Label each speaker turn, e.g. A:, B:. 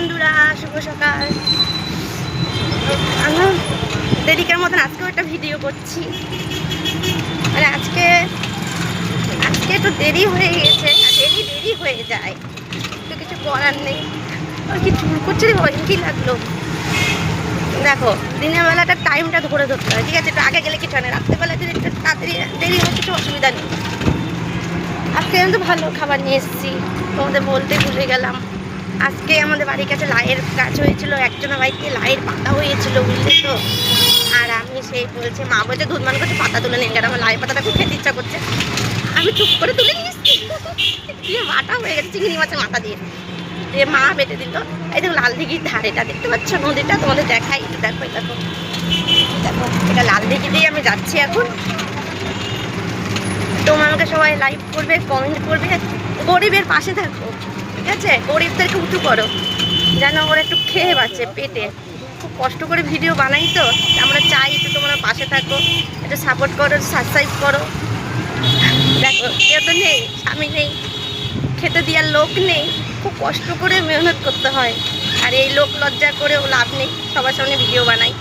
A: বন্ধুরা, শুভ সকাল। আমি দেরিকার মতন আজকেও একটা ভিডিও করছি। মানে আজকে একটু দেরি হয়ে গেছে, দেরি হয়ে যায়, তো কিছু করার নেই। আর কি চুল করছে রে বাবা, কি লাগলো? দেখো, দিনের বেলাটা টাইমটা ধরে ধরতে হয়, ঠিক আছে? একটু আগে গেলে কিছু হয় না, রাত্রেবেলা যদি একটু তাড়াতাড়ি দেরি হয় কিছু অসুবিধা নেই। আজকে কিন্তু ভালো খাবার নিয়ে এসেছি, তোমাদের বলতে ভুলে গেলাম। আজকে আমাদের বাড়ির কাছে লাইয়ের গাছ হয়েছিল, একজনের বাড়িতে লাইয়ের পাতা হয়েছিল, বুঝলি তো। আর আমি সেই বলছি, মা বলছে দুধ মান করছে পাতা তুলে নিয়ে গেলাম, আমার লাইয়ের পাতাটা খুব খেতে ইচ্ছা করছে, আমি চুপ করে তুলে নিয়েছি। দিয়ে মাটা হয়ে গেছে চিংড়ি মাছের মাথা দিয়ে, দিয়ে মা বেটে দিল। এই দেখো লাল দিঘির ধারেটা দেখতে পাচ্ছ, নদীটা তোমাদের দেখাই, দেখো দেখো দেখো, এটা লাল দিঘি দিয়ে আমি যাচ্ছি এখন। তোমরা আমাকে সবাই লাইক করবে, কমেন্ট করবে, গরিবের পাশে থাকো, ঠিক আছে? গরিবদেরকে উঁচু করো, যেন ওরা একটু খেয়ে বাঁচে পেটে। খুব কষ্ট করে ভিডিও বানাই, তো আমরা চাই একটু তোমরা পাশে থাকো, একটু সাপোর্ট করো, সাবস্ক্রাইব করো। দেখো, কেউ তো নেই, স্বামী নেই, খেতে দেওয়ার লোক নেই, খুব কষ্ট করে মেহনত করতে হয়। আর এই লোক লজ্জা করেও লাভ নেই, সবার সামনে ভিডিও বানাই।